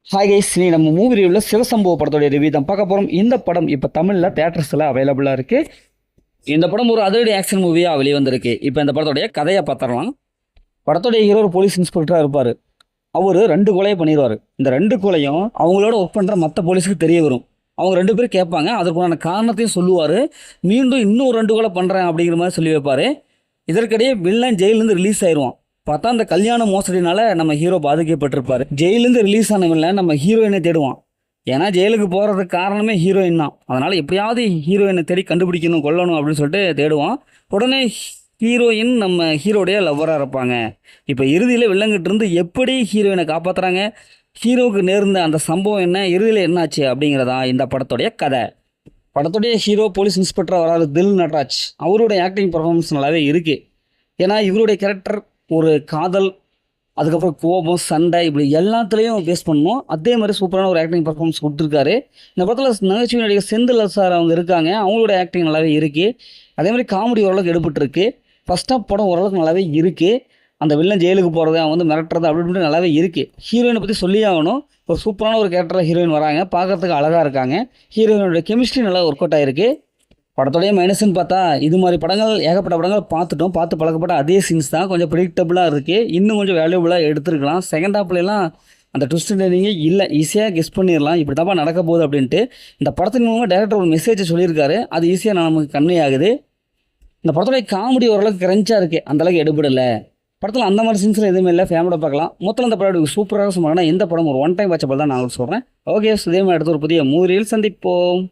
Hi guys, நீ நம்ம movie ரிவ்யூவில் சிவசம்பவ படத்தோடைய ரிவ்யூ தான் பார்க்க போகிறோம். இந்த படம் இப்போ தமிழில் தேட்டர்ஸில் அவைலபிளாக இருக்குது. இந்த படம் ஒரு அதிரடி ஆக்ஷன் மூவியாக வெளியே வந்திருக்கு. இப்போ இந்த படத்தோடைய கதையை பார்த்துடலாம். படத்தோடைய ஹீரோ ஒரு போலீஸ் இன்ஸ்பெக்டராக இருப்பார். அவர் 2 கொலையை பண்ணிடுவார். இந்த 2 கொலையும் அவங்களோட ஒர்க் பண்ணுற மற்ற போலீஸுக்கு தெரிய வரும். அவங்க 2 பேரும் கேட்பாங்க. அதுக்குண்டான காரணத்தையும் சொல்லுவார். மீண்டும் இன்னும் 2 கொலை பண்ணுறேன் அப்படிங்கிற மாதிரி சொல்லி வைப்பார். இதற்கிடையே வில்லன் ஜெயிலேருந்து ரிலீஸ் ஆயிடுவான். பார்த்தா அந்த கல்யாண மோசடினால நம்ம ஹீரோ பாதிக்கப்பட்டிருப்பாரு. ஜெயிலேருந்து ரிலீஸ் ஆனவங்கள நம்ம ஹீரோயினை தேடுவான். ஏன்னா ஜெயிலுக்கு போகிறதுக்கு காரணமே ஹீரோயின் தான். அதனால் எப்படியாவது ஹீரோயினை தேடி கண்டுபிடிக்கணும், கொல்லணும் அப்படின்னு சொல்லிட்டு தேடுவான். உடனே ஹீரோயின் நம்ம ஹீரோடைய லவ்வராக இருப்பாங்க. இப்போ இறுதியில் வில்லங்கிட்ட இருந்து எப்படி ஹீரோயினை காப்பாற்றுறாங்க, ஹீரோவுக்கு நேர்ந்த அந்த சம்பவம் என்ன, இறுதியில் என்னாச்சு அப்படிங்கிறதா இந்த படத்துடைய கதை. படத்துடைய ஹீரோ போலீஸ் இன்ஸ்பெக்டராக வராது தில் நட்ராஜ். அவருடைய ஆக்டிங் பர்ஃபார்மன்ஸ் நல்லாவே இருக்குது. ஏன்னா இவருடைய கேரக்டர் ஒரு காதல், அதுக்கப்புறம் கோபம், சண்டை, இப்படி எல்லாத்துலேயும் பேஸ் பண்ணணும். அதே மாதிரி சூப்பரான ஒரு ஆக்டிங் பர்ஃபார்மன்ஸ் கொடுத்துருக்காரு. இந்த படத்தில் நகைச்சுவை நடிகர் செந்தில் சார் அவங்க இருக்காங்க. அவங்களோட ஆக்டிங் நல்லாவே இருக்குது. அதே மாதிரி காமெடி ஓரளவுக்கு எடுபட்டுருக்கு. ஃபர்ஸ்ட் ஆஃப் படம் ஓரளவுக்கு நல்லாவே இருக்குது. அந்த வில்லன் ஜெயிலுக்கு போகிறது, அவன் வந்து மிரட்டுறது அப்படி இப்படின்னு நல்லாவே இருக்குது. ஹீரோயினை பற்றி சொல்லி ஆகணும். ஒரு சூப்பரான ஒரு கேரக்டராக ஹீரோயின் வராங்க. பார்க்குறதுக்கு அழகாக இருக்காங்க. ஹீரோயினோட கெமிஸ்ட்ரி நல்லா ஒர்க் அவுட் ஆகிருக்கு. படத்தோடைய மைனஸ்ன்னு பார்த்தா, இது மாதிரி படங்கள் ஏகப்பட்ட படங்கள் பார்த்து பழக்கப்பட்ட அதே சீன்ஸ் தான். கொஞ்சம் ப்ரிடிக்டபுளாக இருக்குது. இன்னும் கொஞ்சம் வேல்யூபுளாக எடுத்துருக்கலாம். செகண்ட் ஹாஃப்லாம் அந்த ட்விஸ்ட் எண்டிங்கே இல்லை, ஈஸியாக கெஸ் பண்ணிடலாம் இப்படி தாப்பா நடக்க போகுது அப்படின்ட்டு. இந்த படத்தின் மூலமாக டேரக்டர் ஒரு மெசேஜை சொல்லியிருக்காரு. அது ஈஸியாக நமக்கு கன்வே ஆகுது. இந்த படத்தோடைய காமெடி ஓரளவுக்கு கிரன்ச்சாக இருக்குது, அந்தளவுக்கு எடுபடலை. படத்தில் அந்த மாதிரி சீன்ஸில் எதுவுமே இல்லை, ஃபேமிலியோட பார்க்கலாம். மொத்தம் இந்த படம் சூப்பராக சொன்னாங்கன்னா இந்த படம் ஒரு ஒன் டைம் வாட்சபிள் தான் நான் சொல்கிறேன். ஓகே, இதே மாதிரி அடுத்த ஒரு புதிய மூவியில் சந்திப்போம்.